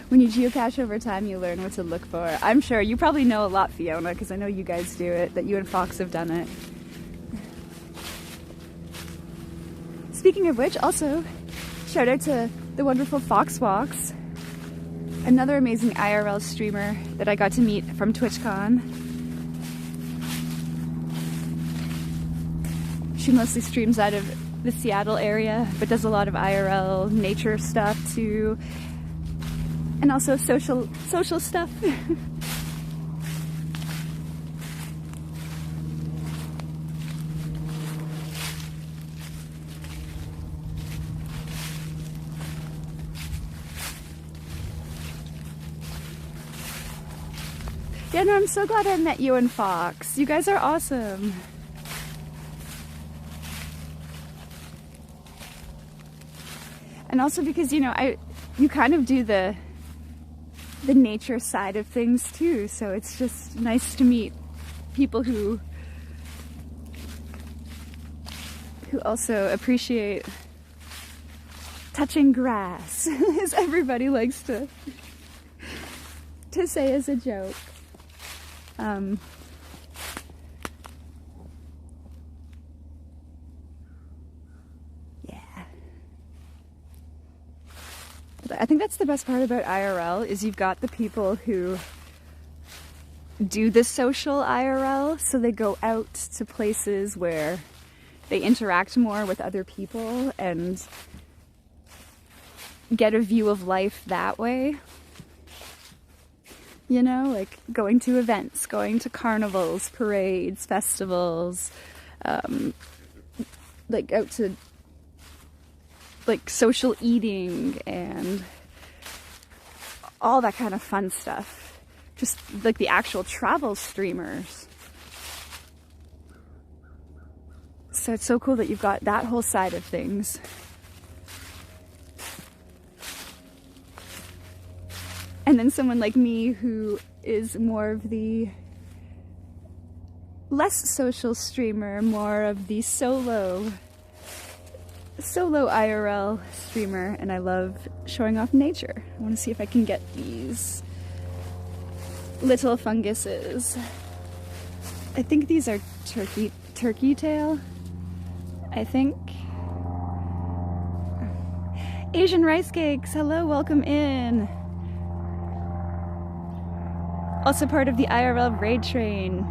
When you geocache over time, you learn what to look for. I'm sure you probably know a lot, Fiona, because I know you guys do it, that you and Fox have done it. Speaking of which, also, shout out to the wonderful Fox Walks, another amazing IRL streamer that I got to meet from TwitchCon. She mostly streams out of the Seattle area, but does a lot of IRL nature stuff too, and also social stuff. Yeah, no, I'm so glad I met you and Fox. You guys are awesome. And also because, you know, you kind of do the nature side of things too, so it's just nice to meet people who also appreciate touching grass, as everybody likes to say as a joke. I think that's the best part about IRL, is you've got the people who do the social IRL, so they go out to places where they interact more with other people and get a view of life that way. You know, like going to events, going to carnivals, parades, festivals, like out to like social eating and all that kind of fun stuff. Just like the actual travel streamers. So it's so cool that you've got that whole side of things. And then someone like me who is more of the less social streamer, more of the solo IRL streamer, and I love showing off nature. I want to see if I can get these little funguses. I think these are turkey tail, I think. Asian rice cakes, hello, welcome in. Also part of the IRL raid train.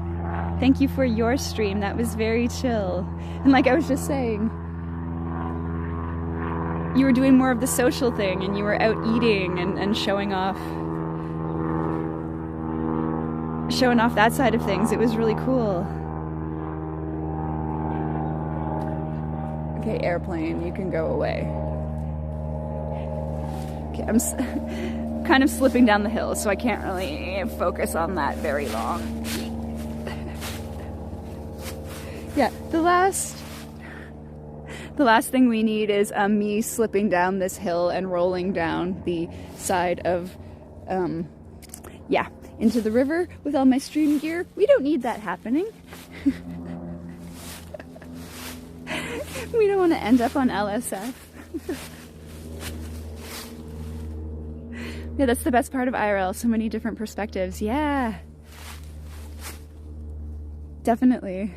Thank you for your stream, that was very chill. And like I was just saying, you were doing more of the social thing and you were out eating and showing off that side of things. It was really cool. Okay, airplane, you can go away. Okay, I'm kind of slipping down the hill, so I can't really focus on that very long. Yeah, the last thing we need is me slipping down this hill and rolling down the side of, yeah, into the river with all my stream gear. We don't need that happening. We don't want to end up on LSF. Yeah, that's the best part of IRL, so many different perspectives. Yeah, definitely.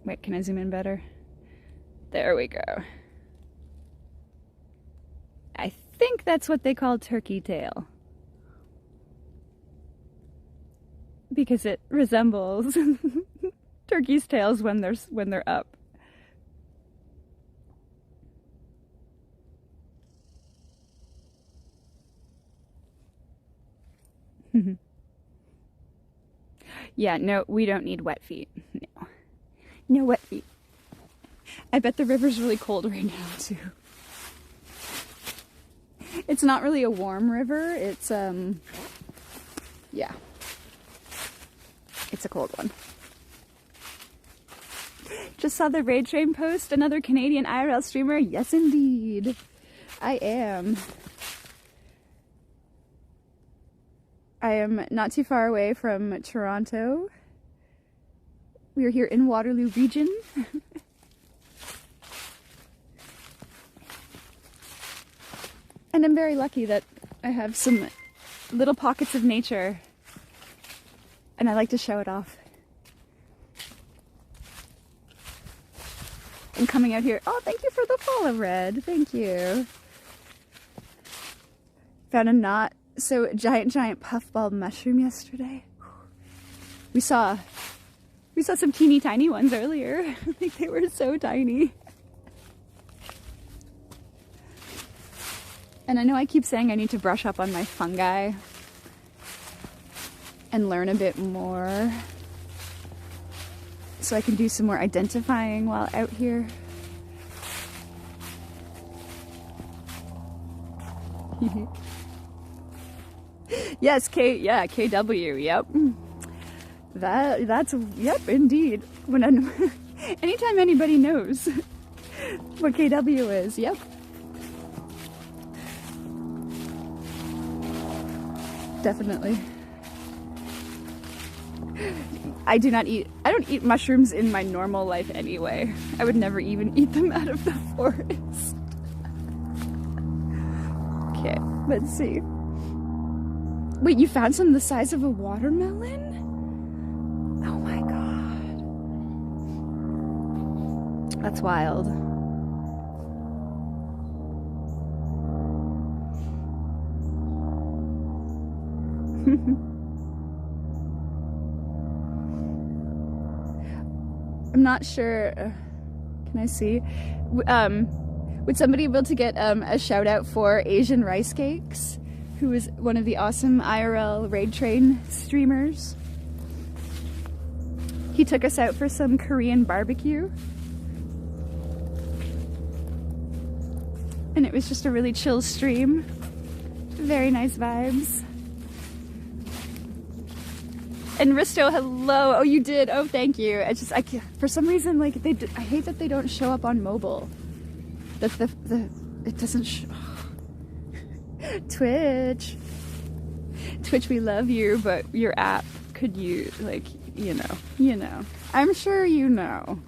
Wait, can I zoom in better? There we go. I think that's what they call turkey tail. Because it resembles turkey's tails when they're up. Yeah, no, we don't need wet feet. No. No wet feet. I bet the river's really cold right now too. It's not really a warm river, it's yeah. It's a cold one. Just saw the raid train post, another Canadian IRL streamer. Yes, indeed. I am. I am not too far away from Toronto. We are here in Waterloo Region. And I'm very lucky that I have some little pockets of nature and I like to show it off. And coming out here, oh, thank you for the follow, Red. Thank you. Found a not so giant puffball mushroom yesterday. We saw some teeny tiny ones earlier. Like they were so tiny. And I know I keep saying I need to brush up on my fungi and learn a bit more so I can do some more identifying while out here. Yes, KW, yep. Yep, indeed. Anytime anybody knows what KW is, yep. Definitely. I don't eat mushrooms in my normal life anyway. I would never even eat them out of the forest. Okay, let's see. Wait, you found some the size of a watermelon? Oh my god. That's wild. I'm not sure. Can I see? Would somebody be able to get a shout out for Asian Rice Cakes, who is one of the awesome IRL Raid Train streamers? He took us out for some Korean barbecue. And it was just a really chill stream. Very nice vibes. And Risto, hello. Oh, you did. Oh, thank you. I can't, for some reason, like I hate that they don't show up on mobile. It doesn't show. Twitch, we love you, but your app could use, like, you know. I'm sure you know.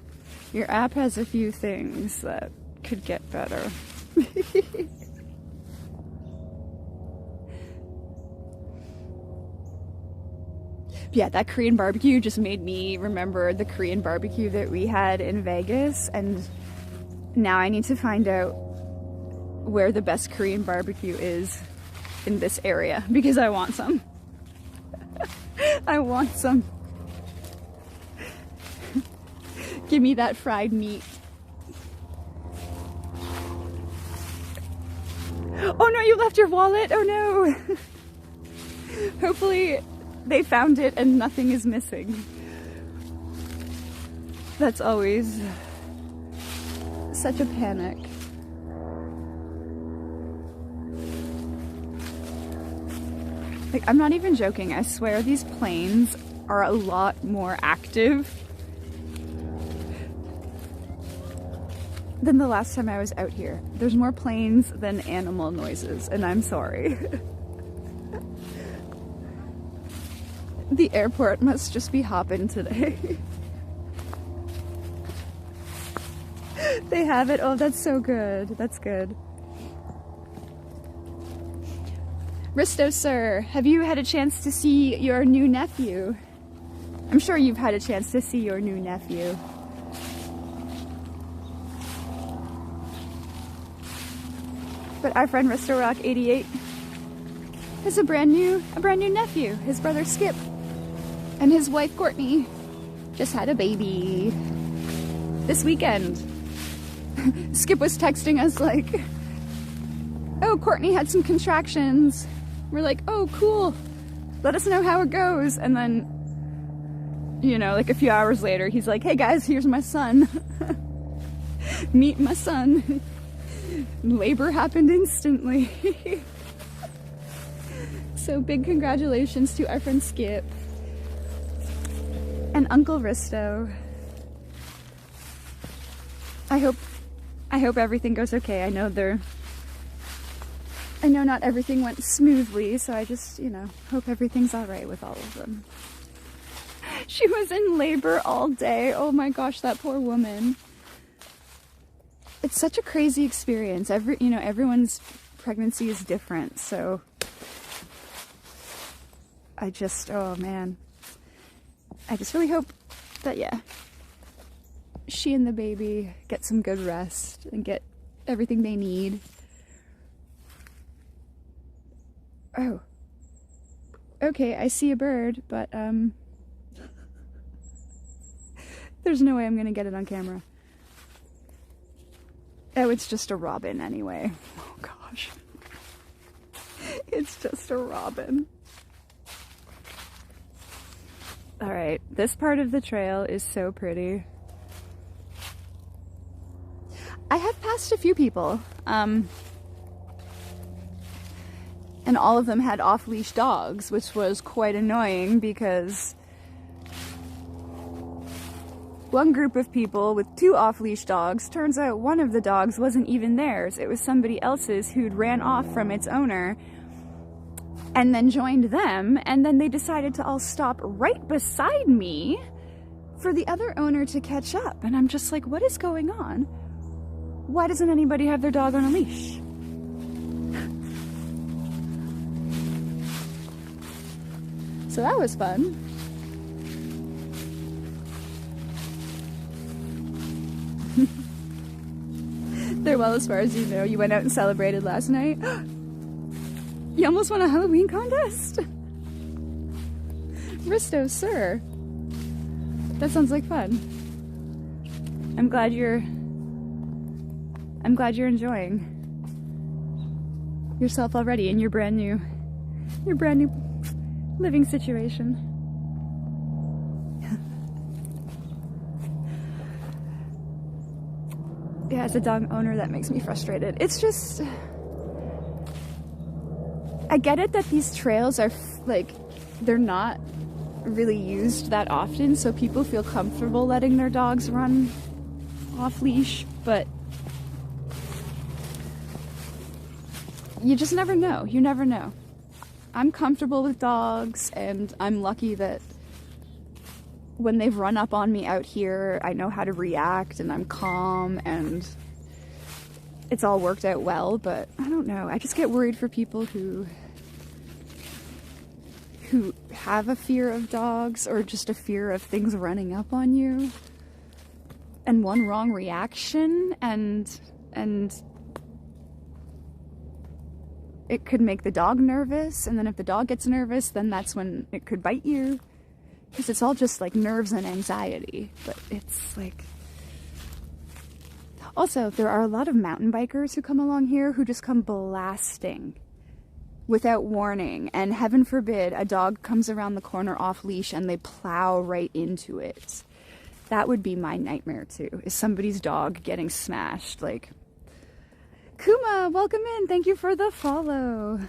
Your app has a few things that could get better. Yeah, that Korean barbecue just made me remember the Korean barbecue that we had in Vegas, and now I need to find out where the best Korean barbecue is in this area, because I want some. I want some. Give me that fried meat. Oh no, you left your wallet! Oh no! Hopefully they found it and nothing is missing. That's always such a panic. Like, I'm not even joking. I swear these planes are a lot more active than the last time I was out here. There's more planes than animal noises, and I'm sorry. The airport must just be hopping today. They have it. Oh, that's so good. That's good. Risto, sir, have you had a chance to see your new nephew? I'm sure you've had a chance to see your new nephew. But our friend Risto Rock 88 has a brand new nephew. His brother Skip and his wife Courtney just had a baby this weekend. Skip was texting us like, oh, Courtney had some contractions. We're like, oh, cool. Let us know how it goes. And then, you know, like a few hours later, he's like, hey guys, here's my son. Meet my son. Labor happened instantly. So big congratulations to our friend Skip and Uncle Risto. I hope everything goes okay. I know I know not everything went smoothly, so I just, you know, hope everything's all right with all of them. She was in labor all day. Oh my gosh, that poor woman. It's such a crazy experience. Everyone's pregnancy is different, so oh man. I just really hope that, yeah, she and the baby get some good rest and get everything they need. Oh. Okay, I see a bird, but, there's no way I'm gonna get it on camera. Oh, it's just a robin anyway. Oh gosh. It's just a robin. Alright, this part of the trail is so pretty. I have passed a few people, and all of them had off-leash dogs, which was quite annoying because one group of people with 2 off-leash dogs, turns out one of the dogs wasn't even theirs. It was somebody else's who'd ran off from its owner and then joined them, and then they decided to all stop right beside me for the other owner to catch up. And I'm just like, what is going on? Why doesn't anybody have their dog on a leash? So that was fun. They're well as far as you know. You went out and celebrated last night. You almost won a Halloween contest? Risto, sir. That sounds like fun. I'm glad you're enjoying yourself already in your brand new living situation. Yeah, as a dog owner, that makes me frustrated. It's just, I get it that these trails are like, they're not really used that often, so people feel comfortable letting their dogs run off leash, but you just never know. You never know. I'm comfortable with dogs, and I'm lucky that when they've run up on me out here, I know how to react, and I'm calm, and it's all worked out well. But I don't know, I just get worried for people who have a fear of dogs, or just a fear of things running up on you, and one wrong reaction and it could make the dog nervous, and then if the dog gets nervous, then that's when it could bite you. Because it's all just like nerves and anxiety. But it's like... Also, there are a lot of mountain bikers who come along here who just come blasting without warning. And heaven forbid a dog comes around the corner off leash and they plow right into it. That would be my nightmare too, is somebody's dog getting smashed. Like, Kuma, welcome in. Thank you for the follow.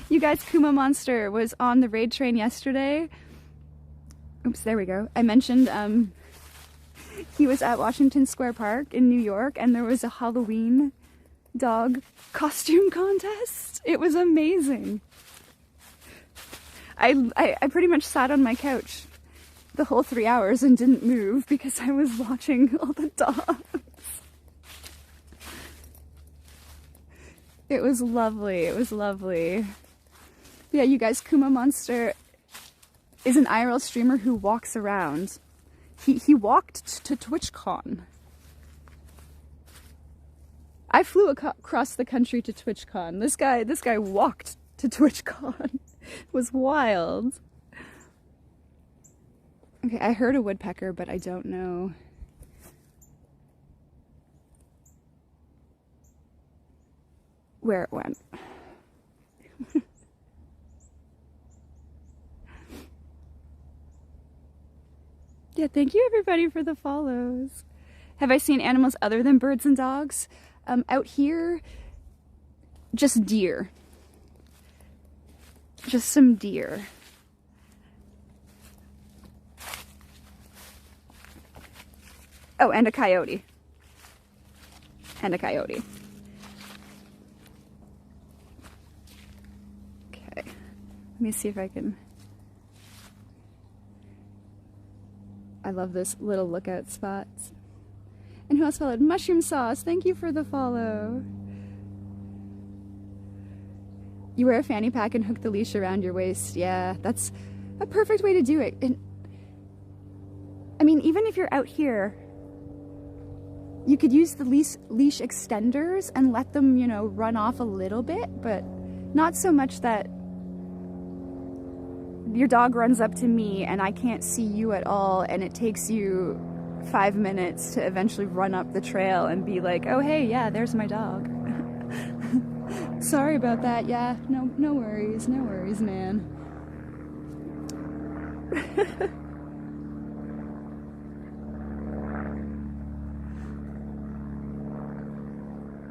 You guys, Kuma Monster was on the raid train yesterday. Oops, there we go. I mentioned he was at Washington Square Park in New York, and there was a Halloween dog costume contest. It was amazing. I pretty much sat on my couch the whole 3 hours and didn't move because I was watching all the dogs. It was lovely. It was lovely. Yeah, you guys, Kuma Monster is an IRL streamer who walks around. He walked to TwitchCon. I flew across the country to TwitchCon. This guy walked to TwitchCon. It was wild. Okay, I heard a woodpecker, but I don't know. Where it went. Yeah, thank you everybody for the follows. Have I seen animals other than birds and dogs? Out here, just deer. Just some deer. Oh, and a coyote. And a coyote. Let me see if I can. I love this little lookout spot. And who else followed? Mushroom Sauce, thank you for the follow. You wear a fanny pack and hook the leash around your waist. Yeah, that's a perfect way to do it. And I mean, even if you're out here, you could use the leash extenders and let them, you know, run off a little bit, but not so much that your dog runs up to me and I can't see you at all, and it takes you 5 minutes to eventually run up the trail and be like, oh hey, yeah, there's my dog. Sorry about that. Yeah, no worries, man.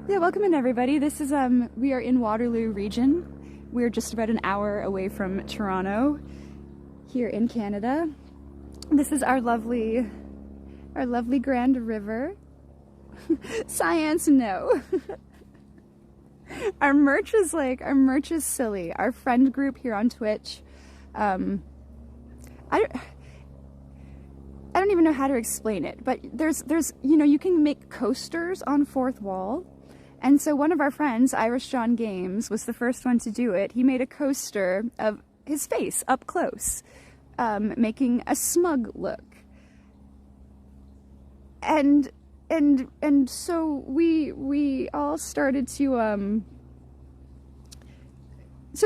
Yeah, welcome in everybody. This is we are in Waterloo region. We're just about an hour away from Toronto here in Canada. This is our lovely Grand River. Science, no. Our merch is silly. Our friend group here on Twitch, I don't even know how to explain it, but there's you know, you can make coasters on Fourth Wall. And so one of our friends, Irish John Games, was the first one to do it. He made a coaster of his face up close, making a smug look. And so we all started to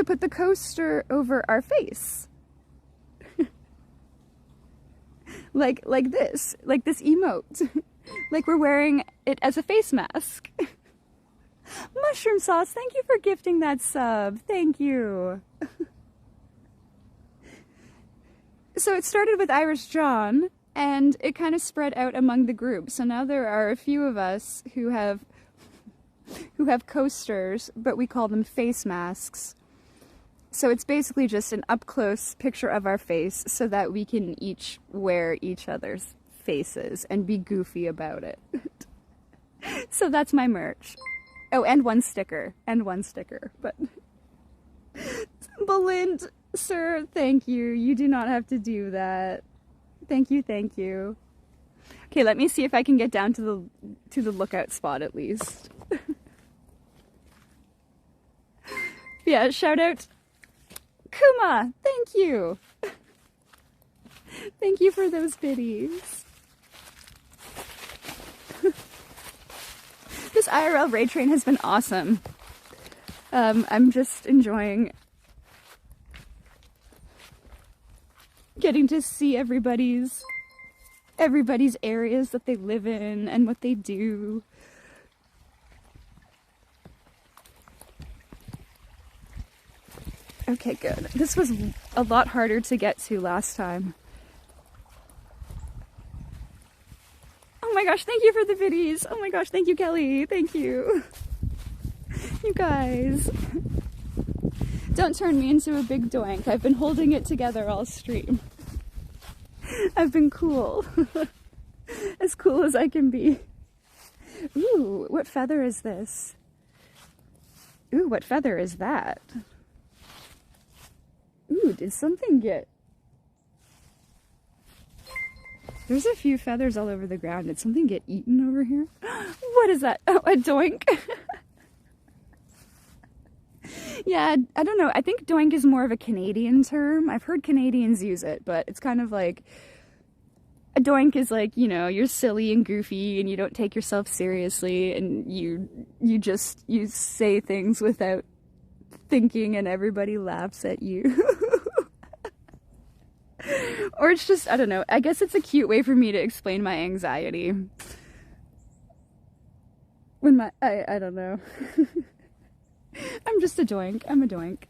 put the coaster over our face. like this emote. Like we're wearing it as a face mask. Mushroom Sauce, thank you for gifting that sub. Thank you. So it started with Irish John, and it kind of spread out among the group. So now there are a few of us who have coasters, but we call them face masks. So it's basically just an up-close picture of our face so that we can each wear each other's faces and be goofy about it. So that's my merch. Oh, and one sticker. But Belinda, sir, thank you. You do not have to do that. Thank you. Okay, let me see if I can get down to the lookout spot at least. Yeah, shout out Kuma, thank you. Thank you for those biddies. This IRL raid train has been awesome. I'm just enjoying getting to see everybody's areas that they live in and what they do. Okay, good. This was a lot harder to get to last time. Oh my gosh, thank you for the biddies. Oh my gosh, thank you, Kelly. Thank you. You guys. Don't turn me into a big doink. I've been holding it together all stream. I've been cool. As cool as I can be. Ooh, what feather is this? Ooh, what feather is that? Ooh, did something get... There's a few feathers all over the ground. Did something get eaten over here? What is that? Oh, a doink. Yeah, I don't know. I think doink is more of a Canadian term. I've heard Canadians use it, but it's kind of like... A doink is like, you know, you're silly and goofy and you don't take yourself seriously and you say things without thinking and everybody laughs at you. Or it's just, I don't know, I guess it's a cute way for me to explain my anxiety. When I don't know. I'm just a doink. I'm a doink.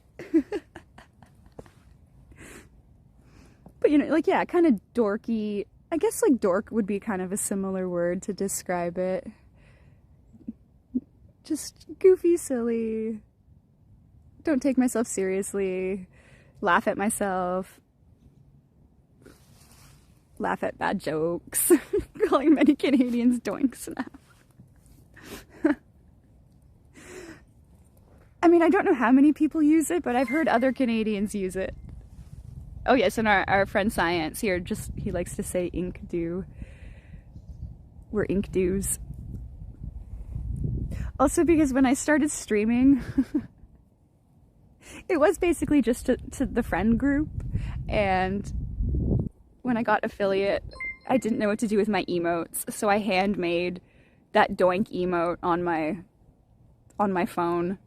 But you know, like, yeah, kind of dorky. I guess like dork would be kind of a similar word to describe it. Just goofy, silly. Don't take myself seriously. Laugh at myself. Laugh at bad jokes. Calling many Canadians doinks now. I mean, I don't know how many people use it, but I've heard other Canadians use it. Oh yes, and our friend Science here, he likes to say ink do. We're ink doos. Also because when I started streaming, it was basically just to the friend group, and when I got affiliate, I didn't know what to do with my emotes, so I handmade that doink emote on my phone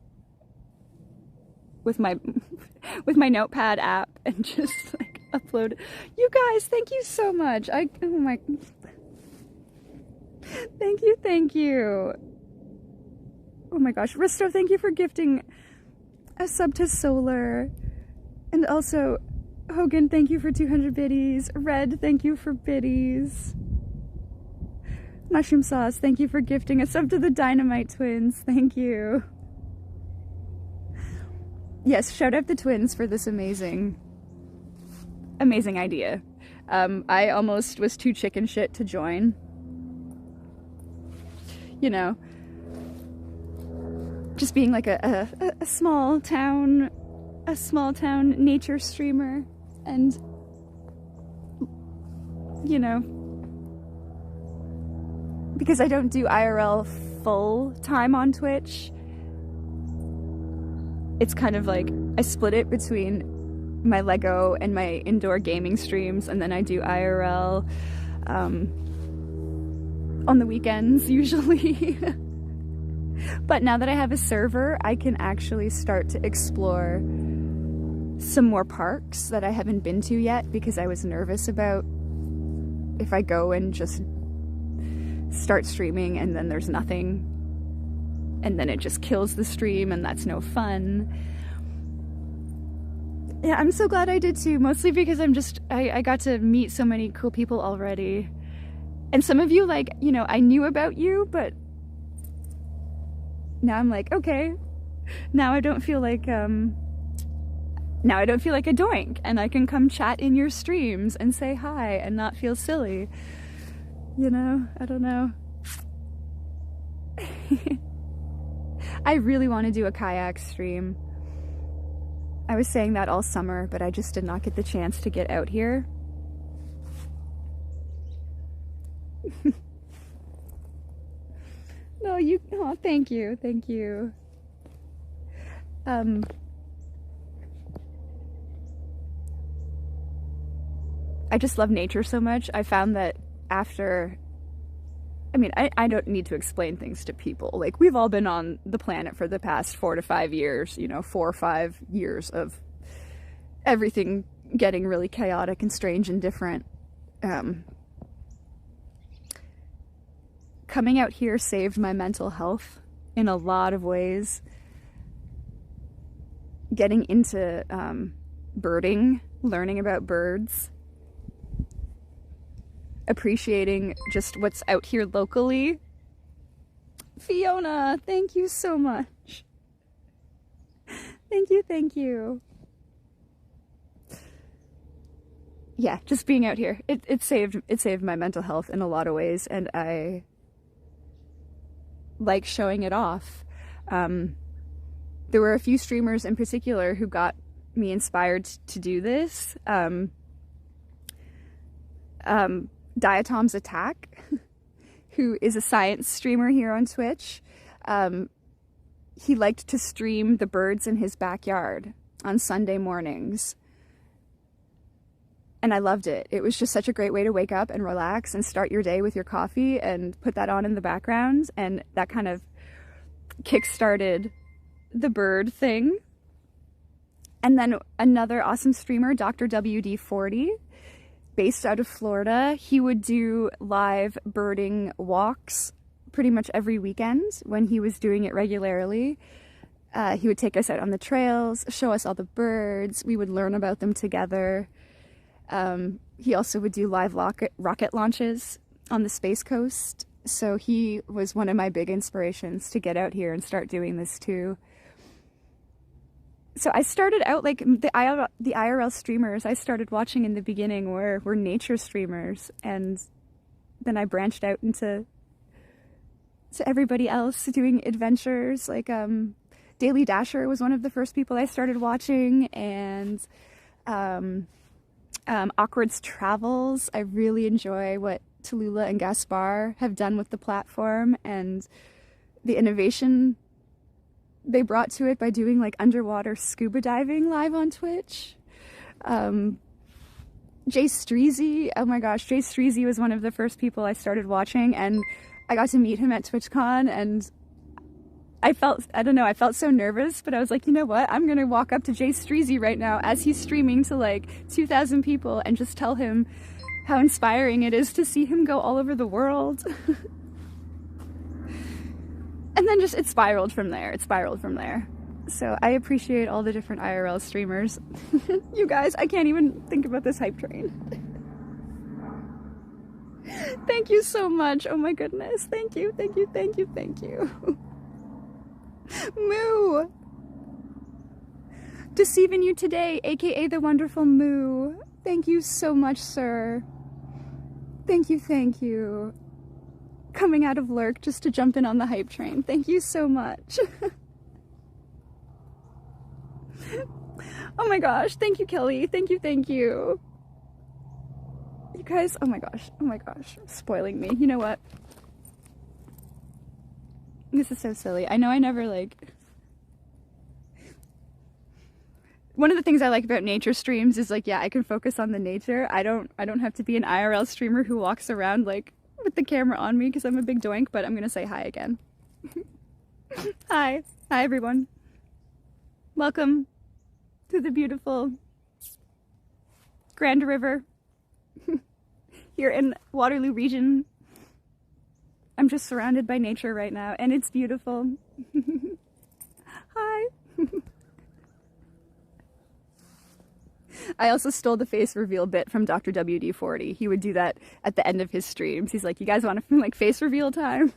with my notepad app and just like upload. You guys, thank you so much. Oh my, thank you. Oh my gosh, Risto, thank you for gifting a sub to Solar. And also, Hogan, thank you for 200 biddies. Red, thank you for biddies. Mushroom Sauce, thank you for gifting a sub to the Dynamite Twins. Thank you. Yes, shout out the twins for this amazing idea. I almost was too chicken shit to join. You know, just being like a small town nature streamer, and you know, because I don't do IRL full time on Twitch, it's kind of like I split it between my Lego and my indoor gaming streams, and then I do IRL on the weekends usually. But now that I have a server, I can actually start to explore some more parks that I haven't been to yet, because I was nervous about if I go and just start streaming and then there's nothing, and then it just kills the stream, and that's no fun. Yeah, I'm so glad I did too, mostly because I got to meet so many cool people already. And some of you, like, you know, I knew about you, but now I'm like, okay, now I don't feel like a doink, and I can come chat in your streams and say hi and not feel silly. You know, I don't know. I really want to do a kayak stream. I was saying that all summer, but I just did not get the chance to get out here. No, oh, thank you. I just love nature so much. I found that after, I mean, I don't need to explain things to people. Like, we've all been on the planet for the past 4 to 5 years, you know, 4 or 5 years of everything getting really chaotic and strange and different. Coming out here saved my mental health in a lot of ways. Getting into birding, learning about birds, appreciating just what's out here locally. Fiona, thank you so much. Thank you. Yeah, just being out here, it saved my mental health in a lot of ways, and I like showing it off. There were a few streamers in particular who got me inspired to do this. Diatom's Attack, who is a science streamer here on Twitch. He liked to stream the birds in his backyard on Sunday mornings. And I loved it. It was just such a great way to wake up and relax and start your day with your coffee and put that on in the background. And that kind of kick-started the bird thing. And then another awesome streamer, Dr. WD40, based out of Florida, he would do live birding walks pretty much every weekend when he was doing it regularly. He would take us out on the trails, show us all the birds. We would learn about them together. He also would do live rocket launches on the Space Coast. So he was one of my big inspirations to get out here and start doing this too. So I started out like the IRL streamers I started watching in the beginning were nature streamers, and then I branched out into everybody else doing adventures. Like Daily Dasher was one of the first people I started watching, and Awkward's Travels. I really enjoy what Tallulah and Gaspar have done with the platform and the innovation they brought to it by doing like underwater scuba diving live on Twitch. Jay Streezy, oh my gosh, Jay Streezy was one of the first people I started watching, and I got to meet him at TwitchCon, and I felt so nervous, but I was like, you know what, I'm gonna walk up to Jay Streezy right now as he's streaming to like 2,000 people and just tell him how inspiring it is to see him go all over the world. And then just, it spiraled from there. So I appreciate all the different IRL streamers. You guys, I can't even think about this hype train. Thank you so much. Oh my goodness. Thank you. Moo! Deceiving you today, aka the wonderful Moo. Thank you so much, sir. Thank you. Coming out of Lurk just to jump in on the hype train. Thank you so much. Oh my gosh, thank you, Kelly. Thank you. You guys, oh my gosh, spoiling me. You know what? This is so silly. I know I never like... One of the things I like about nature streams is like, yeah, I can focus on the nature. I don't have to be an IRL streamer who walks around like with the camera on me because I'm a big doink, but I'm gonna say hi again. Hi everyone. Welcome to the beautiful Grand River here in Waterloo region. I'm just surrounded by nature right now, and it's beautiful. Hi. I also stole the face reveal bit from Dr. WD-40. He would do that at the end of his streams. He's like, you guys want to like face reveal time?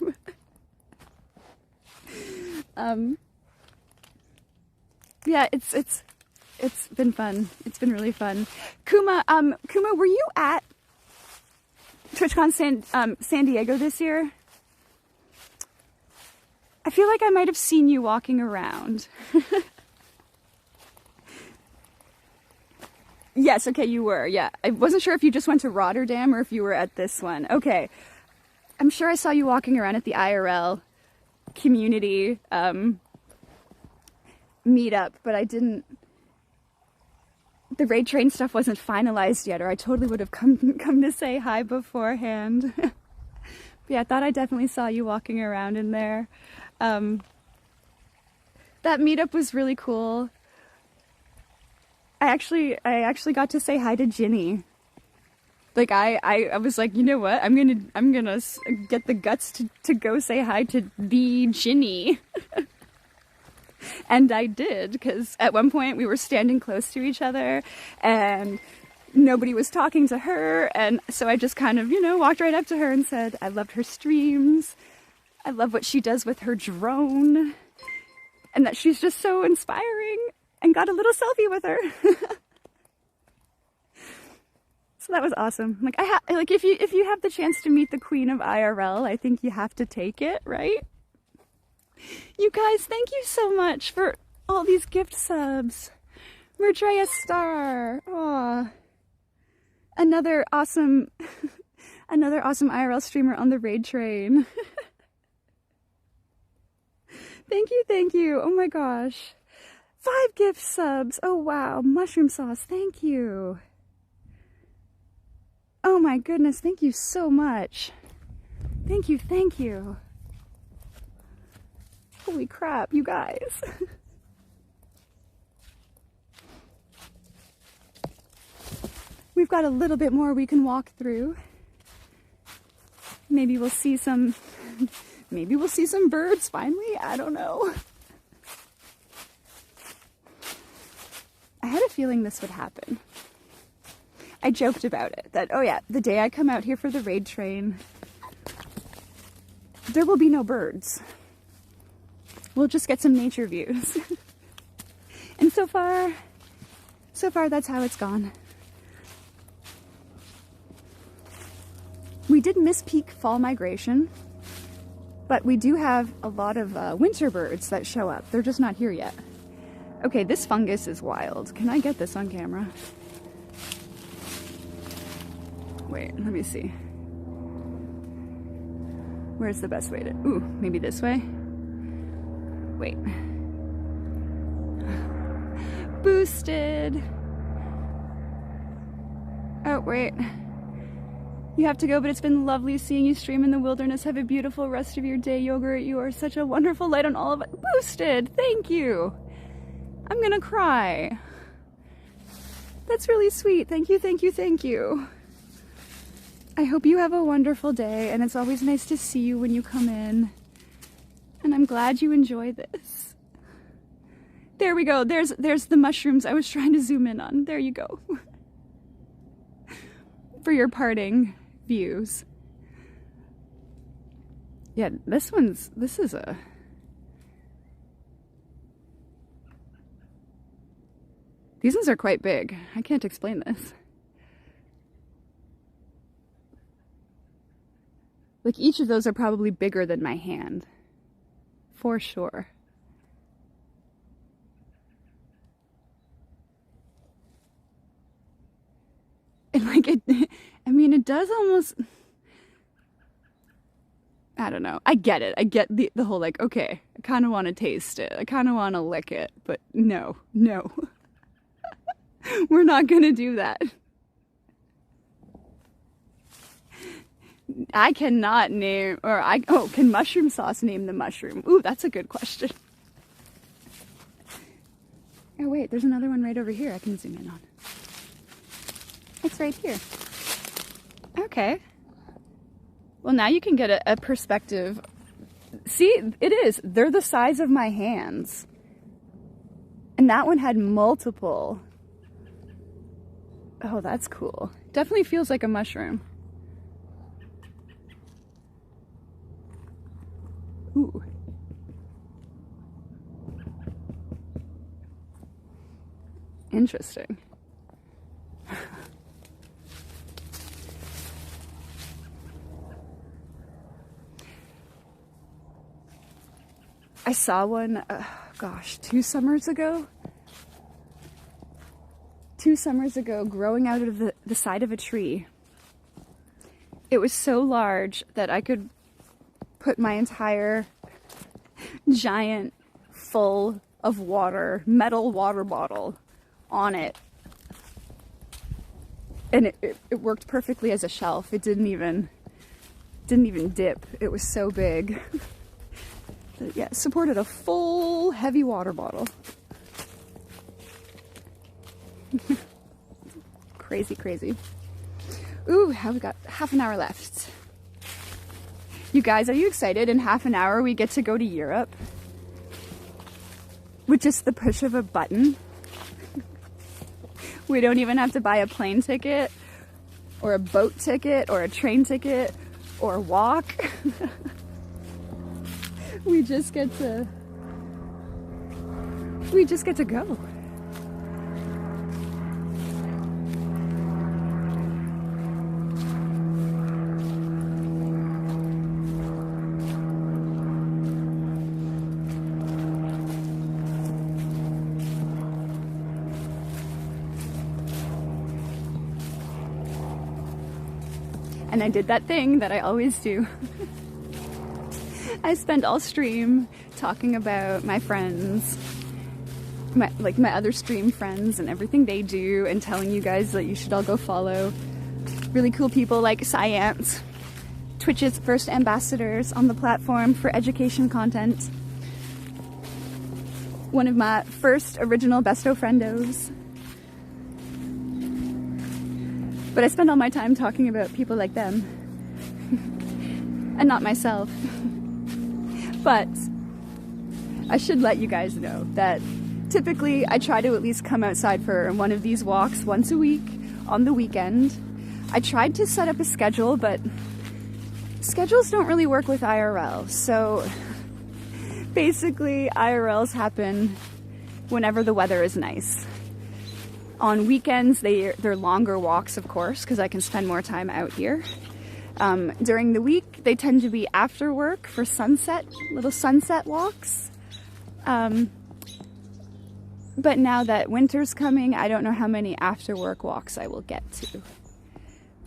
Yeah, it's been fun. It's been really fun. Kuma, were you at TwitchCon San Diego this year? I feel like I might have seen you walking around. Yes, okay, you were, yeah. I wasn't sure if you just went to Rotterdam or if you were at this one. Okay. I'm sure I saw you walking around at the IRL community meetup, but I didn't... The raid train stuff wasn't finalized yet, or I totally would have come to say hi beforehand. But yeah, I thought I definitely saw you walking around in there. That meetup was really cool. I actually got to say hi to Ginny. Like I was like, you know what? I'm gonna get the guts to go say hi to the Ginny. And I did, because at one point we were standing close to each other and nobody was talking to her, and so I just kind of, walked right up to her and said I loved her streams. I love what she does with her drone, and that she's just so inspiring, and got a little selfie with her. So that was awesome. Like if you have the chance to meet the Queen of IRL, I think you have to take it, right? You guys, thank you so much for all these gift subs. Merdrea Star. Aw. Another awesome IRL streamer on the raid train. Thank you. Oh my gosh. 5 gift subs. Oh wow. Mushroom sauce. Thank you. Oh my goodness. Thank you so much. Thank you. Holy crap, you guys. We've got a little bit more we can walk through. Maybe we'll see some birds finally. I don't know. I had a feeling this would happen. I joked about it, that, oh yeah, the day I come out here for the raid train, there will be no birds. We'll just get some nature views. And so far that's how it's gone. We did miss peak fall migration. But we do have a lot of winter birds that show up. They're just not here yet. Okay, this fungus is wild. Can I get this on camera? Wait, let me see. Where's the best way to... Ooh, maybe this way? Wait. Boosted! Oh, wait. You have to go, but it's been lovely seeing you stream in the wilderness. Have a beautiful rest of your day, Yogurt. You are such a wonderful light on all of it. Boosted! Thank you! I'm gonna cry. That's really sweet. Thank you, thank you, thank you. I hope you have a wonderful day, and it's always nice to see you when you come in. And I'm glad you enjoy this. There we go. There's the mushrooms I was trying to zoom in on. There you go. For your parting views. Yeah, this is a... These ones are quite big. I can't explain this. Like, each of those are probably bigger than my hand. For sure. And like I mean, it does almost... I don't know. I get it. I get the whole like, okay, I kind of want to taste it. I kind of want to lick it. But no. We're not gonna do that. I cannot name, can mushroom sauce name the mushroom? Ooh, that's a good question. Oh wait, there's another one right over here I can zoom in on. It's right here. Okay. Well, now you can get a perspective. See, it is. They're the size of my hands. And that one had multiple. Oh, that's cool. Definitely feels like a mushroom. Ooh. Interesting. I saw one, gosh, 2 summers ago. 2 summers ago, growing out of the side of a tree. It was so large that I could put my entire giant full of water, metal water bottle on it. And it worked perfectly as a shelf. It didn't even dip. It was so big. But yeah, it supported a full heavy water bottle. Crazy, crazy. Ooh, we got half an hour left. You guys, are you excited? In half an hour we get to go to Europe with just the push of a button. We don't even have to buy a plane ticket or a boat ticket or a train ticket or walk. We just get to go. And I did that thing that I always do. I spent all stream talking about my friends, my other stream friends and everything they do, and telling you guys that you should all go follow really cool people like Science, Twitch's first ambassadors on the platform for education content. One of my first original besto friendos. But I spend all my time talking about people like them and not myself. But I should let you guys know that typically I try to at least come outside for one of these walks once a week on the weekend. I tried to set up a schedule, but schedules don't really work with IRL. So basically IRLs happen whenever the weather is nice. On weekends, they're longer walks, of course, because I can spend more time out here. During the week, they tend to be after work for sunset, little sunset walks. But now that winter's coming, I don't know how many after work walks I will get to.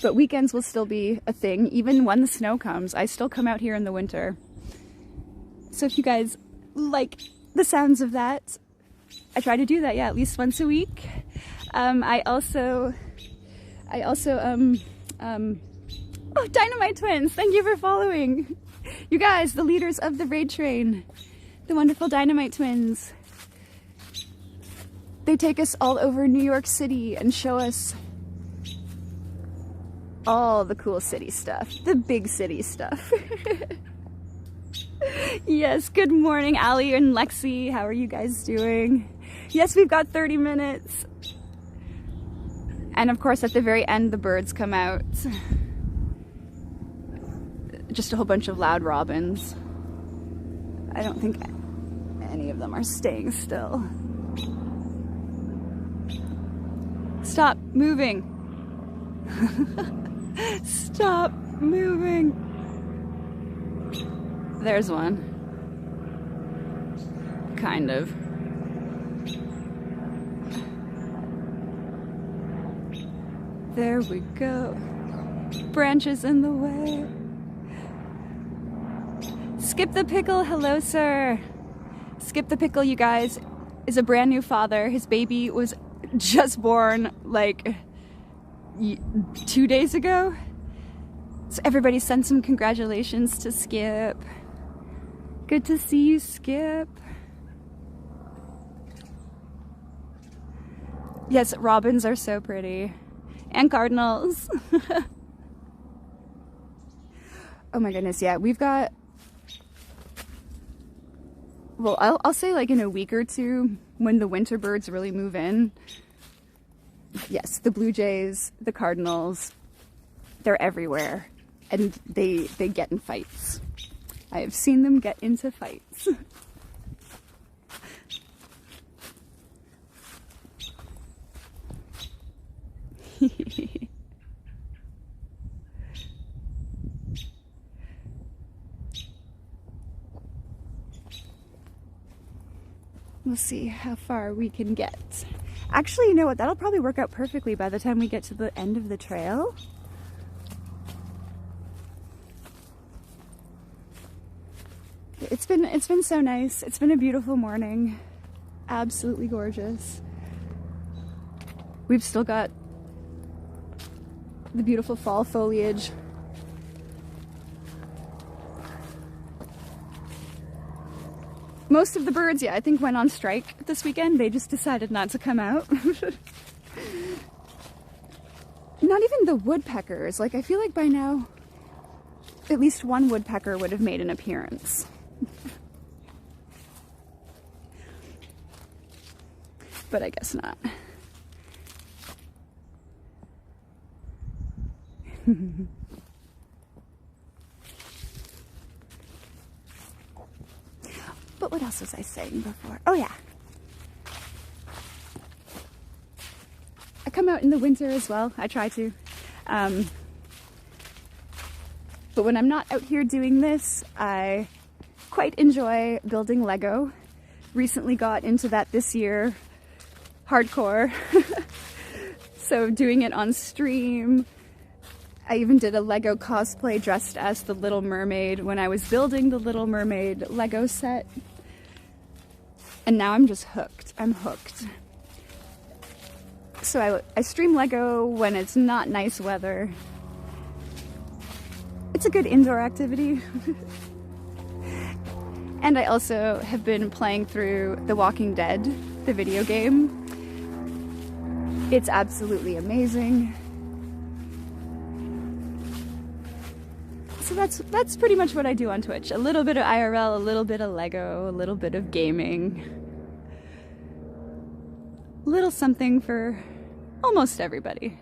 But weekends will still be a thing, even when the snow comes. I still come out here in the winter. So if you guys like the sounds of that, I try to do that, yeah, at least once a week. I also, oh, Dynamite Twins, thank you for following. You guys, the leaders of the raid train, the wonderful Dynamite Twins. They take us all over New York City and show us all the cool city stuff, the big city stuff. Yes, good morning, Allie and Lexi. How are you guys doing? Yes, we've got 30 minutes. And of course, at the very end, the birds come out. Just a whole bunch of loud robins. I don't think any of them are staying still. Stop moving. Stop moving. There's one. Kind of. There we go. Branches in the way. Skip the Pickle, hello sir. Skip the Pickle, you guys, is a brand new father. His baby was just born like 2 days ago. So everybody send some congratulations to Skip. Good to see you, Skip. Yes, robins are so pretty. And cardinals. Oh my goodness, yeah, we've got, well, I'll say like in a week or two, when the winter birds really move in. Yes, the blue jays, the cardinals, they're everywhere. And they get in fights. I have seen them get into fights. We'll see how far we can get. Actually, you know what? That'll probably work out perfectly by the time we get to the end of the trail. It's been so nice. It's been a beautiful morning. Absolutely gorgeous. We've still got the beautiful fall foliage. Most of the birds, yeah, I think went on strike this weekend. They just decided not to come out. Not even the woodpeckers. Like, I feel like by now, at least one woodpecker would have made an appearance. But I guess not. But what else was I saying before? Oh yeah. I come out in the winter as well. I try to. But when I'm not out here doing this, I quite enjoy building Lego. Recently got into that this year, hardcore. So doing it on stream. I even did a Lego cosplay dressed as the Little Mermaid when I was building the Little Mermaid Lego set. And now I'm just hooked. I'm hooked. So I stream Lego when it's not nice weather. It's a good indoor activity. And I also have been playing through The Walking Dead, the video game. It's absolutely amazing. So that's pretty much what I do on Twitch. A little bit of IRL, a little bit of Lego, a little bit of gaming. A little something for almost everybody.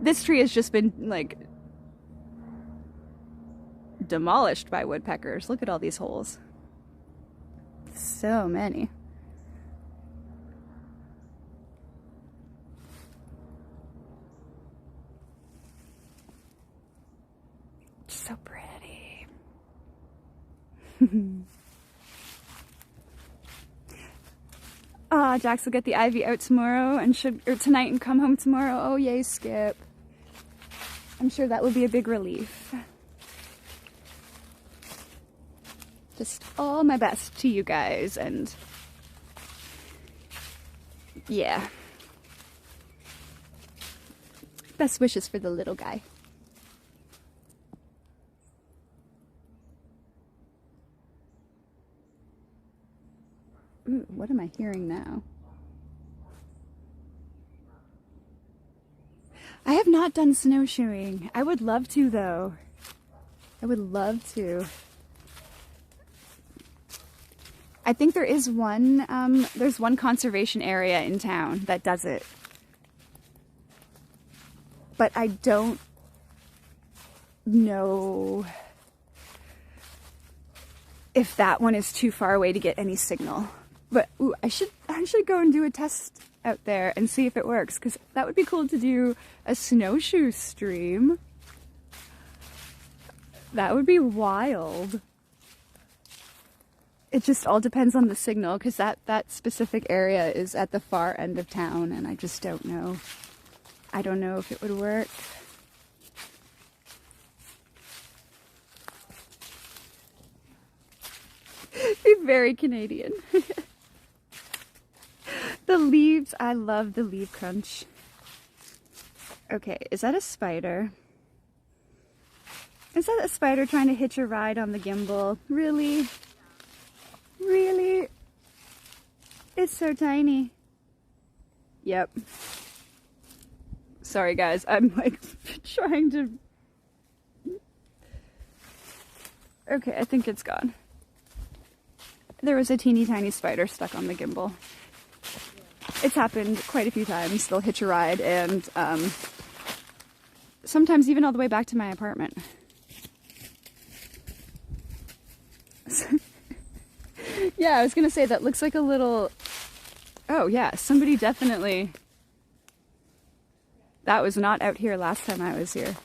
This tree has just been, like, demolished by woodpeckers. Look at all these holes. So many. So pretty. Ah, Jax will get the ivy out tomorrow and tonight and come home tomorrow. Oh yay, Skip. I'm sure that will be a big relief. Just all my best to you guys, and yeah. Best wishes for the little guy. Ooh, what am I hearing now? I have not done snowshoeing. I would love to, though. I would love to. I think there is there's one conservation area in town that does it. But I don't know if that one is too far away to get any signal. But ooh, I should go and do a test out there and see if it works, because that would be cool to do a snowshoe stream. That would be wild. It just all depends on the signal, because that specific area is at the far end of town, and I just don't know. I don't know if it would work. Be very Canadian. The leaves, I love the leaf crunch. Okay, is that a spider? Is that a spider trying to hitch a ride on the gimbal? Really? Really? It's so tiny. Yep. Sorry guys, I'm like trying to... Okay, I think it's gone. There was a teeny tiny spider stuck on the gimbal. It's happened quite a few times. They'll hitch a ride, and sometimes even all the way back to my apartment. Yeah, I was gonna say that looks like a little... Oh yeah, somebody definitely... That was not out here last time I was here.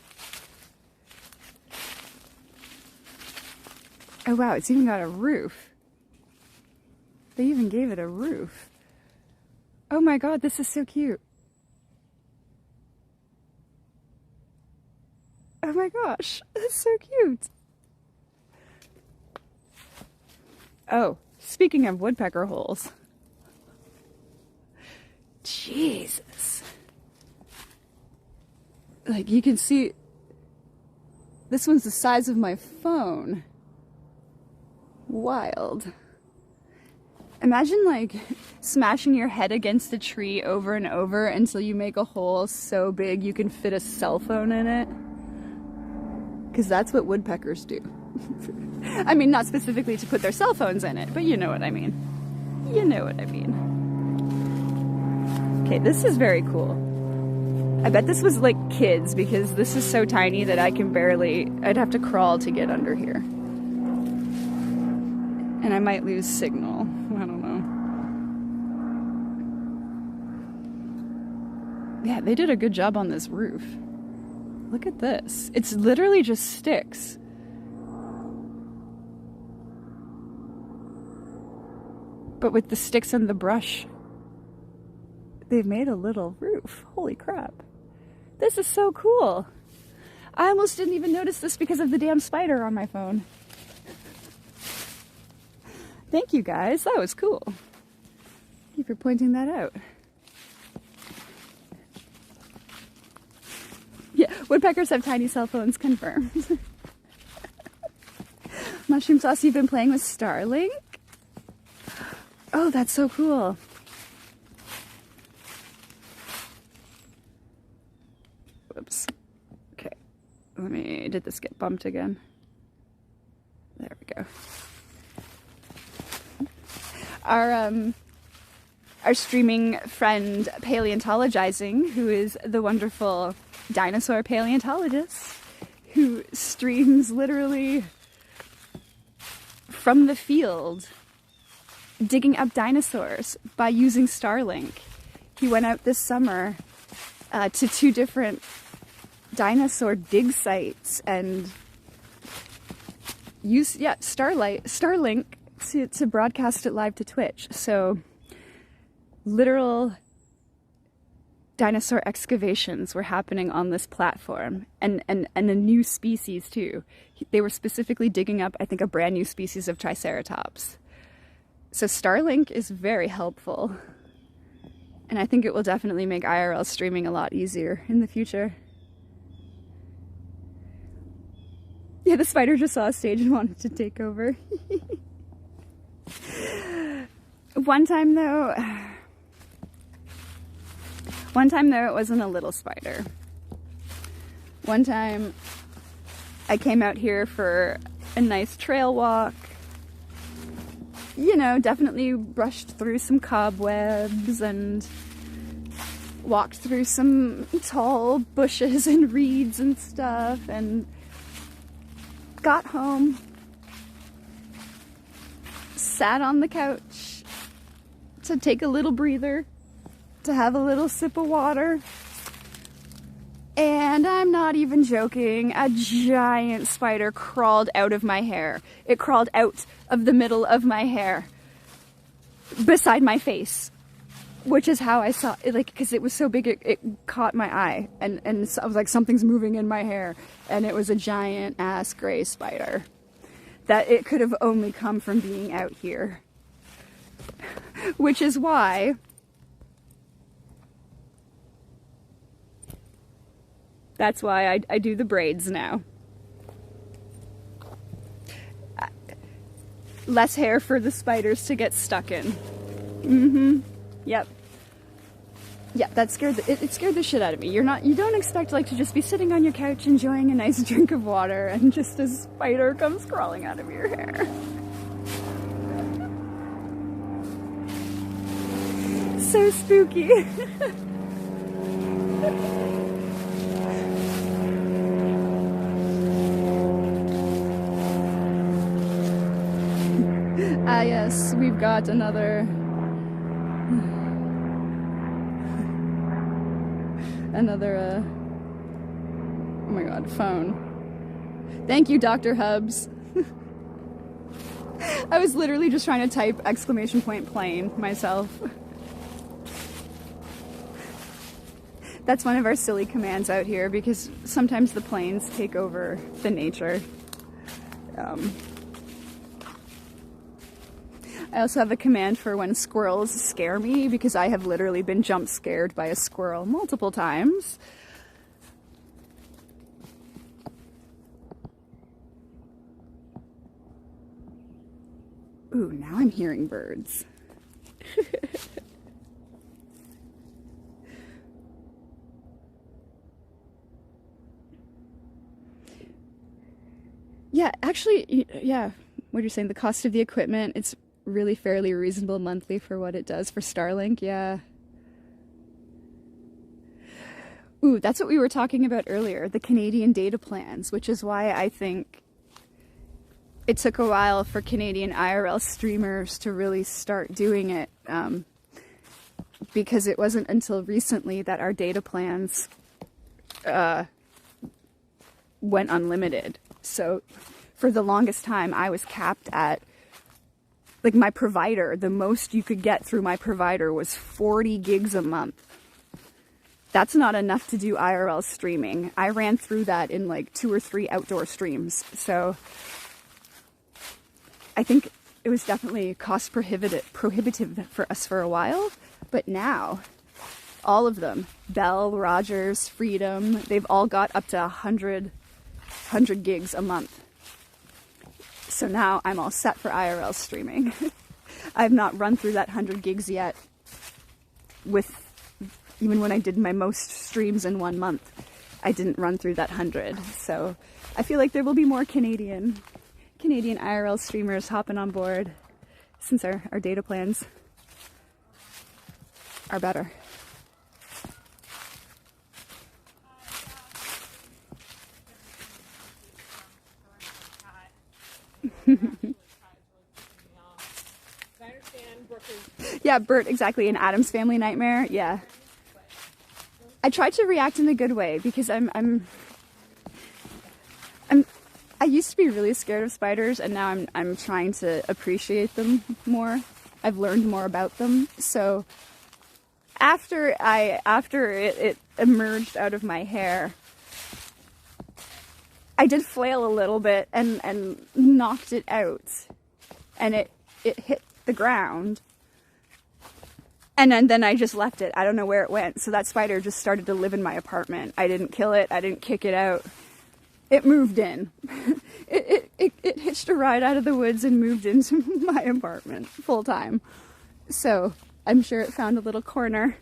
Oh wow, it's even got a roof. They even gave it a roof. Oh my god, this is so cute. Oh my gosh, that's so cute. Oh, speaking of woodpecker holes. Jesus. Like, you can see, this one's the size of my phone. Wild. Imagine, like, smashing your head against a tree over and over until you make a hole so big you can fit a cell phone in it. Because that's what woodpeckers do. I mean, not specifically to put their cell phones in it, but you know what I mean. You know what I mean. Okay, this is very cool. I bet this was like kids, because this is so tiny that I can barely... I'd have to crawl to get under here. And I might lose signal. I don't know. Yeah, they did a good job on this roof. Look at this. It's literally just sticks. But with the sticks and the brush, they've made a little roof. Holy crap. This is so cool. I almost didn't even notice this because of the damn spider on my phone. Thank you guys, that was cool. Thank you for pointing that out. Yeah, woodpeckers have tiny cell phones, confirmed. Mushroom Sauce, you've been playing with Starlink? Oh, that's so cool. Whoops. Okay, did this get bumped again? There we go. Our streaming friend Paleontologizing, who is the wonderful dinosaur paleontologist, who streams literally from the field, digging up dinosaurs by using Starlink. He went out this summer to 2 different dinosaur dig sites and use, yeah, Starlink to broadcast it live to Twitch. So literal dinosaur excavations were happening on this platform, and a new species too. They were specifically digging up, I think, a brand new species of Triceratops. So Starlink is very helpful, and I think it will definitely make IRL streaming a lot easier in the future. Yeah, the spider just saw a stage and wanted to take over. One time though, it wasn't a little spider. One time I came out here for a nice trail walk. You know, definitely brushed through some cobwebs and walked through some tall bushes and reeds and stuff, and got home, sat on the couch to take a little breather, to have a little sip of water, and I'm not even joking, a giant spider crawled out of my hair. It crawled out of the middle of my hair, beside my face, which is how I saw it, like, because it was so big, it caught my eye, and so I was like, something's moving in my hair, and it was a giant ass gray spider that it could have only come from being out here. Which is why that's why I do the braids now. Less hair for the spiders to get stuck in. Yep. Yeah, that scared it scared the shit out of me. You don't expect, like, to just be sitting on your couch enjoying a nice drink of water and just a spider comes crawling out of your hair. So spooky. Ah yes, we've got another oh my god, phone. Thank you, Dr. Hubs. I was literally just trying to type !plane myself. That's one of our silly commands out here, because sometimes the planes take over the nature. I also have a command for when squirrels scare me, because I have literally been jump scared by a squirrel multiple times. Ooh, now I'm hearing birds. Yeah, actually, yeah, what you're saying, the cost of the equipment, it's really fairly reasonable monthly for what it does for Starlink, yeah. Ooh, that's what we were talking about earlier, the Canadian data plans, which is why I think it took a while for Canadian IRL streamers to really start doing it, because it wasn't until recently that our data plans went unlimited. So for the longest time, I was capped at, like, my provider, the most you could get through my provider was 40 gigs a month. That's not enough to do IRL streaming. I ran through that in like 2 or 3 outdoor streams. So I think it was definitely cost prohibitive for us for a while. But now, all of them, Bell, Rogers, Freedom, they've all got up to 100 gigs a month. So now I'm all set for IRL streaming. I've not run through that 100 gigs yet, even when I did my most streams in 1 month, I didn't run through that 100. So I feel like there will be more Canadian IRL streamers hopping on board since our data plans are better. Yeah, Bert, exactly, an Addams Family nightmare. Yeah, I tried to react in a good way because I'm I used to be really scared of spiders, and now I'm trying to appreciate them more. I've learned more about them. So after it emerged out of my hair, I did flail a little bit and knocked it out, and it hit the ground. And then I just left it. I don't know where it went. So that spider just started to live in my apartment. I didn't kill it. I didn't kick it out. It moved in. It hitched a ride out of the woods and moved into my apartment full time. So I'm sure it found a little corner.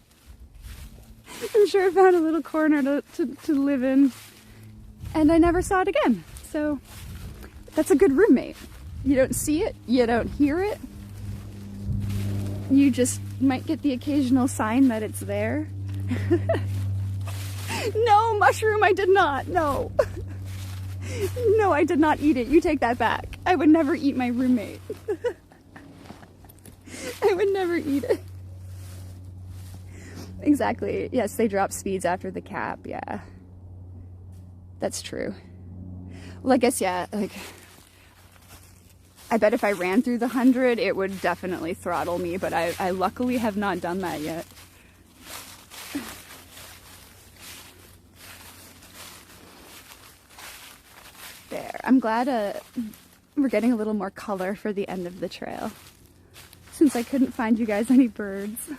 I'm sure it found a little corner to live in. And I never saw it again. So that's a good roommate. You don't see it. You don't hear it. You just might get the occasional sign that it's there. No, mushroom, I did not. No. No, I did not eat it. You take that back. I would never eat my roommate. I would never eat it. Exactly. Yes, they drop speeds after the cap. Yeah. That's true. Well, I guess, yeah, like, I bet if I ran through the 100, it would definitely throttle me, but I luckily have not done that yet. There. I'm glad we're getting a little more color for the end of the trail, since I couldn't find you guys any birds.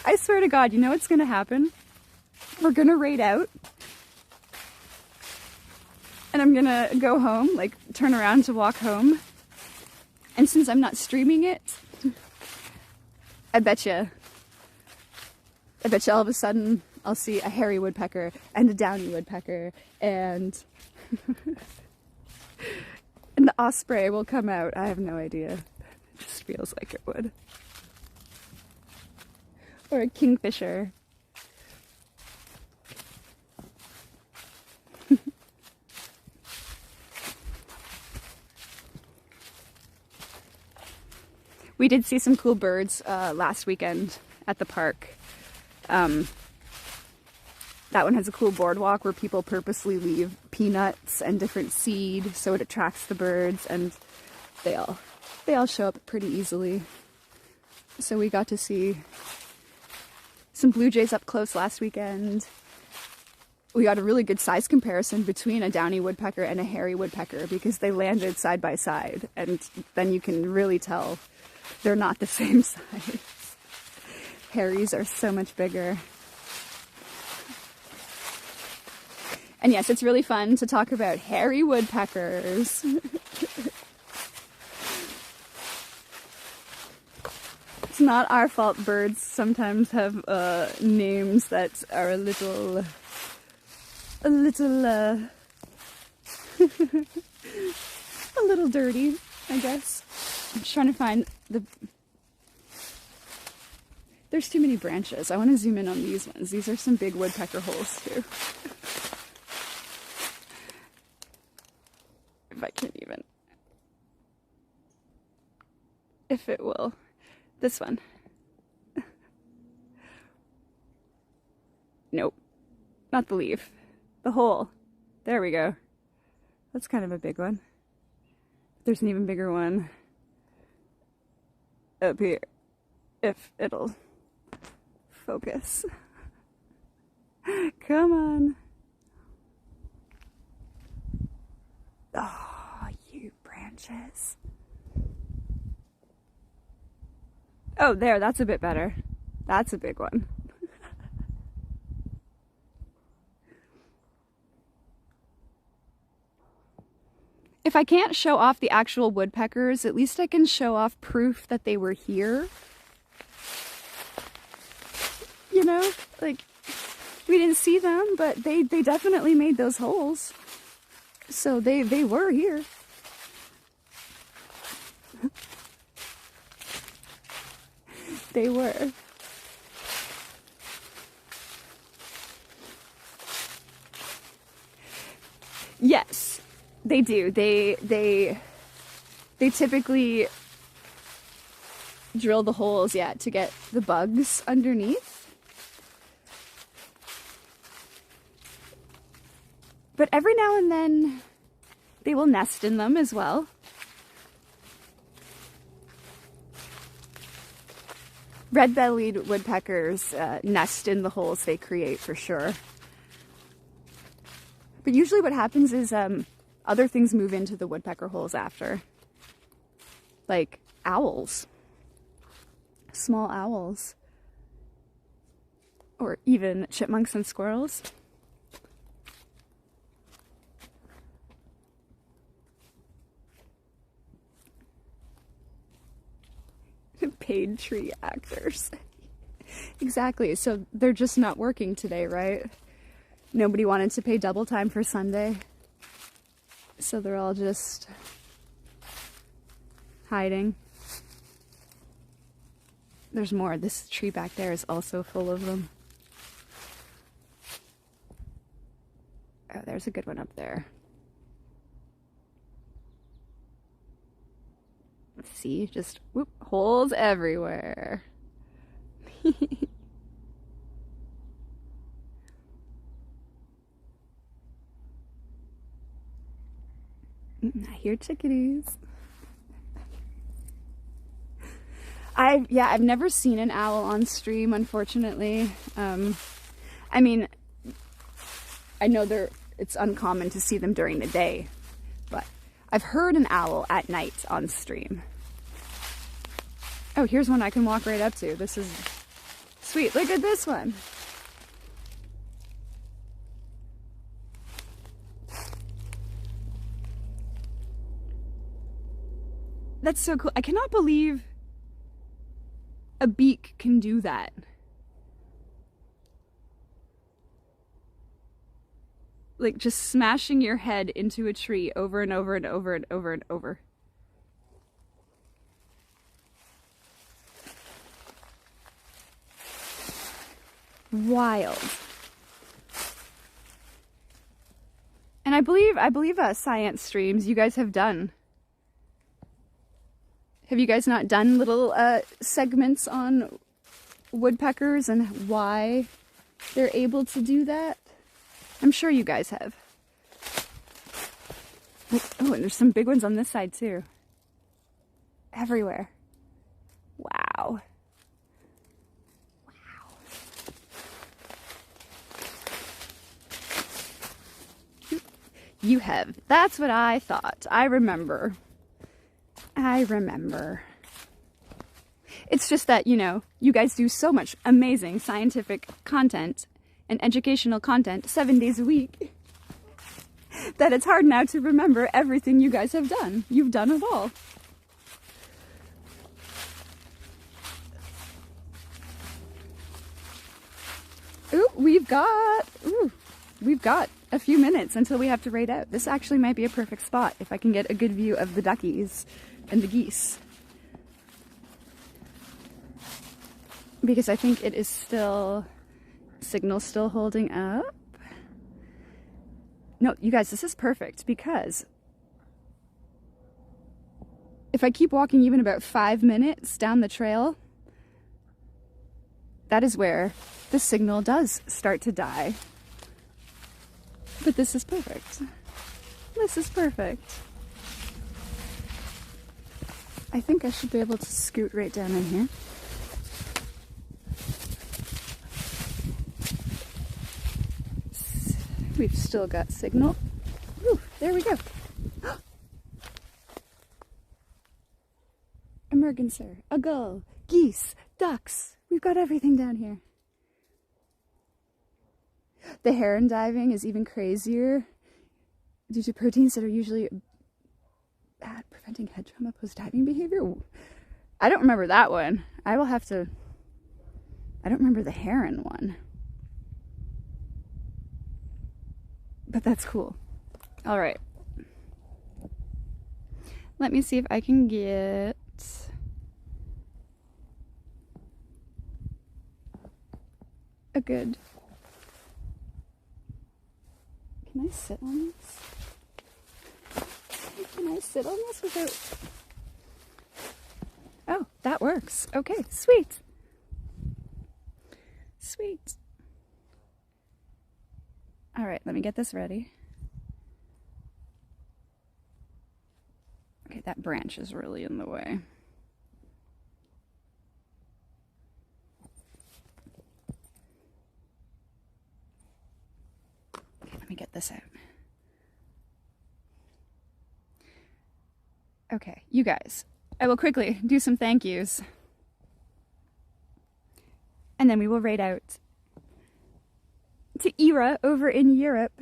I swear to God, you know what's going to happen? We're going to raid out. And I'm gonna go home, like turn around to walk home. And since I'm not streaming it, I bet you all of a sudden I'll see a hairy woodpecker and a downy woodpecker and and the osprey will come out. I have no idea. It just feels like it would. Or a kingfisher. We did see some cool birds last weekend at the park. That one has a cool boardwalk where people purposely leave peanuts and different seed so it attracts the birds, and they all show up pretty easily. So we got to see some blue jays up close last weekend. We got a really good size comparison between a downy woodpecker and a hairy woodpecker because they landed side by side, and then you can really tell they're not the same size. Harrys are so much bigger. And yes, it's really fun to talk about hairy woodpeckers. It's not our fault birds sometimes have names that are a little a little dirty, I guess. I'm just trying to find the... There's too many branches. I want to zoom in on these ones. These are some big woodpecker holes too. If I can even... If it will. This one. Nope. Not the leaf. The hole. There we go. That's kind of a big one. There's an even bigger one up here, if it'll focus. Come on. Oh, you branches. Oh, there, that's a bit better. That's a big one. If I can't show off the actual woodpeckers, at least I can show off proof that they were here. You know, like, we didn't see them, but they definitely made those holes. So they were here. They were. Yes, they do. They typically drill the holes, yeah, to get the bugs underneath. But every now and then they will nest in them as well. Red-bellied woodpeckers nest in the holes they create for sure. But usually what happens is other things move into the woodpecker holes after. Like owls. Small owls. Or even chipmunks and squirrels. Paid tree actors. Exactly. So they're just not working today, right? Nobody wanted to pay double time for Sunday. So they're all just hiding. There's more. This tree back there is also full of them. Oh, there's a good one up there. See, just whoop, holes everywhere. I hear chickadees. I've never seen an owl on stream, unfortunately. I mean, I know it's uncommon to see them during the day, but I've heard an owl at night on stream. Oh, here's one I can walk right up to. This is sweet. Look at this one. That's so cool. I cannot believe a beak can do that. Like just smashing your head into a tree over and over and over and over and over. Wild. And I believe science streams you guys have done. Have you guys not done little segments on woodpeckers and why they're able to do that? I'm sure you guys have. Oh, and there's some big ones on this side too. Everywhere. Wow. You have. That's what I thought. I remember. It's just that, you know, you guys do so much amazing scientific content and educational content 7 days a week that it's hard now to remember everything you guys have done. You've done it all. Ooh, we've got a few minutes until we have to raid out. This actually might be a perfect spot if I can get a good view of the duckies and the geese. Because I think it is signal still holding up. No, you guys, this is perfect because if I keep walking even about 5 minutes down the trail, that is where the signal does start to die. But this is perfect. This is perfect. I think I should be able to scoot right down in here. We've still got signal. Ooh, there we go. A merganser, a gull, geese, ducks. We've got everything down here. The heron diving is even crazier due to proteins that are usually bad preventing head trauma post-diving behavior. I don't remember that one. I don't remember the heron one. But that's cool. All right. Let me see if I can get a good... Can I sit on this? Can I sit on this without... Oh, that works. Okay, sweet. Sweet. All right, let me get this ready. Okay, that branch is really in the way. Okay, let me get this out. Okay, you guys, I will quickly do some thank yous. And then we will raid out to Ira over in Europe.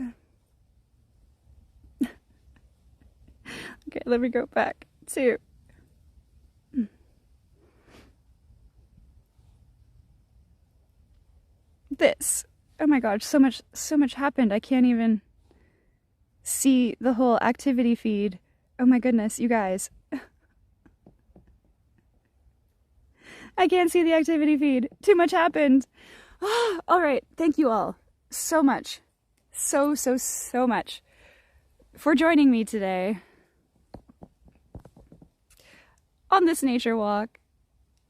Okay, let me go back to this. Oh my gosh, so much happened. I can't even see the whole activity feed. Oh my goodness, you guys. I can't see the activity feed. Too much happened. All right, thank you all so much. So much for joining me today on this nature walk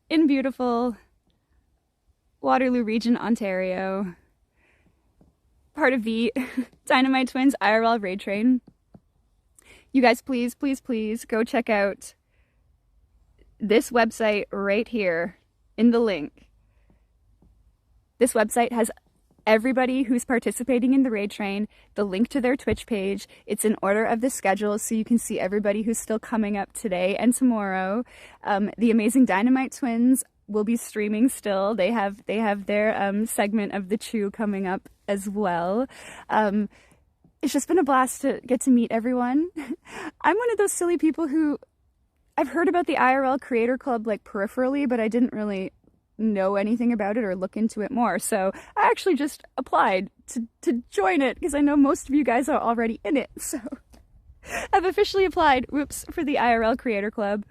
in beautiful Waterloo Region, Ontario, part of the Dynamite Twins IRL raid train. You guys, please go check out this website right here in the link. This website has everybody who's participating in the raid train, the link to their Twitch page. It's in order of the schedule, so you can see everybody who's still coming up today and tomorrow. The amazing Dynamite Twins will be streaming still. They have their segment of the Chew coming up as well. It's just been a blast to get to meet everyone. I'm one of those silly people who I've heard about the IRL Creator Club like peripherally, but I didn't really know anything about it or look into it more. So I actually just applied to join it because I know most of you guys are already in it. So I've officially applied, for the IRL Creator Club.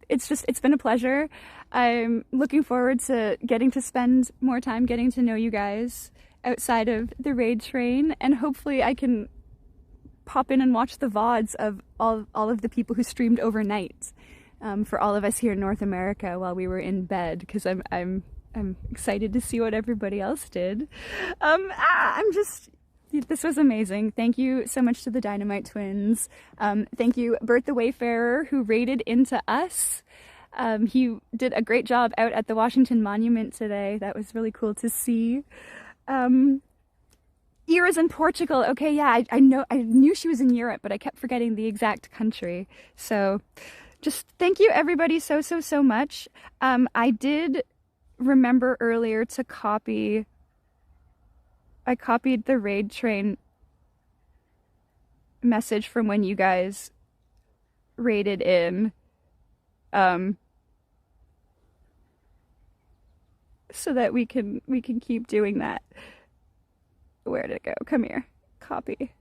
It's been a pleasure. I'm looking forward to getting to spend more time getting to know you guys outside of the raid train, and hopefully I can pop in and watch the VODs of all of the people who streamed overnight for all of us here in North America while we were in bed, because I'm excited to see what everybody else did. This was amazing. Thank you so much to the Dynamite Twins. Thank you, Bert the Wayfarer, who raided into us. He did a great job out at the Washington Monument today. That was really cool to see. Ira's in Portugal. Okay, yeah, I knew she was in Europe, but I kept forgetting the exact country. So just thank you everybody so much. I did remember earlier to copy. I copied the raid train message from when you guys raided in. So that we can keep doing that. Where did it go? Come here. Copy.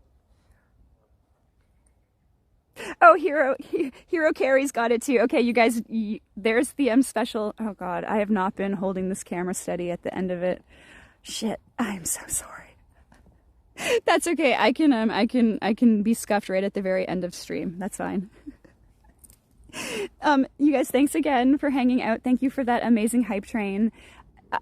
Oh, Hero Carrie's got it too. Okay, you guys, there's the special. Oh God, I have not been holding this camera steady at the end of it. Shit, I'm so sorry. That's okay. I can be scuffed right at the very end of stream. That's fine. You guys, thanks again for hanging out. Thank you for that amazing hype train.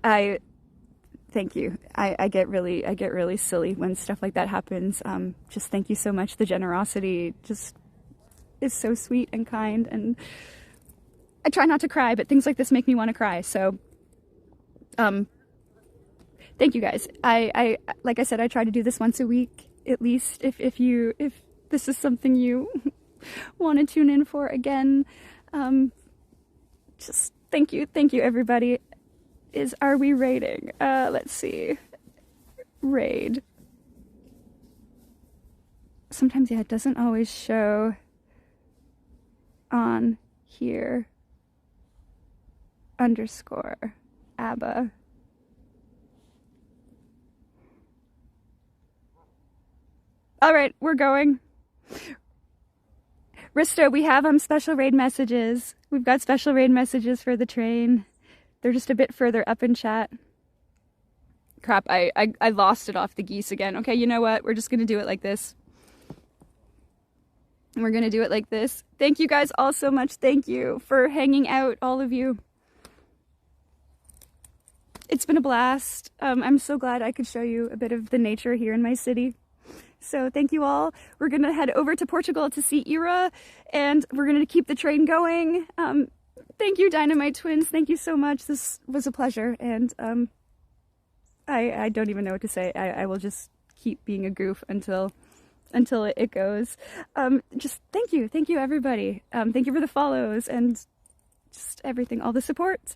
Thank you. I get really silly when stuff like that happens. Just thank you so much. The generosity just is so sweet and kind, and I try not to cry, but things like this make me want to cry. So, thank you guys. I like I said, I try to do this once a week at least. If this is something you want to tune in for again, just thank you everybody. Are we raiding? Let's see. Raid. Sometimes, yeah, it doesn't always show on here. _ ABBA. All right, we're going. Risto, we have special raid messages. We've got special raid messages for the train. They're just a bit further up in chat. Crap, I lost it off the geese again. Okay, you know what? We're just gonna do it like this. We're gonna do it like this. Thank you guys all so much. Thank you for hanging out, all of you. It's been a blast. I'm so glad I could show you a bit of the nature here in my city. So thank you all. We're going to head over to Portugal to see Ira, and we're going to keep the train going. Thank you, Dynamite Twins. Thank you so much. This was a pleasure, and I don't even know what to say. I will just keep being a goof until it goes. Just thank you everybody. Thank you for the follows and just everything, all the support.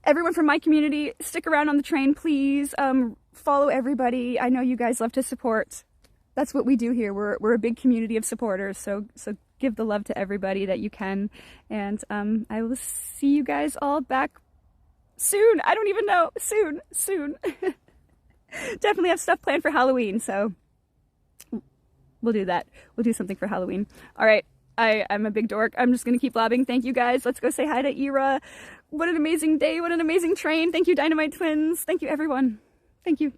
Everyone from my community, stick around on the train, please. Follow everybody. I know you guys love to support. That's what we do here. We're a big community of supporters, so give the love to everybody that you can, and I will see you guys all back soon. I don't even know. Soon. Definitely have stuff planned for Halloween, so we'll do that. We'll do something for Halloween. All right. I'm a big dork. I'm just going to keep blabbing. Thank you guys. Let's go say hi to Ira. What an amazing day. What an amazing train. Thank you, Dynamite Twins. Thank you, everyone. Thank you.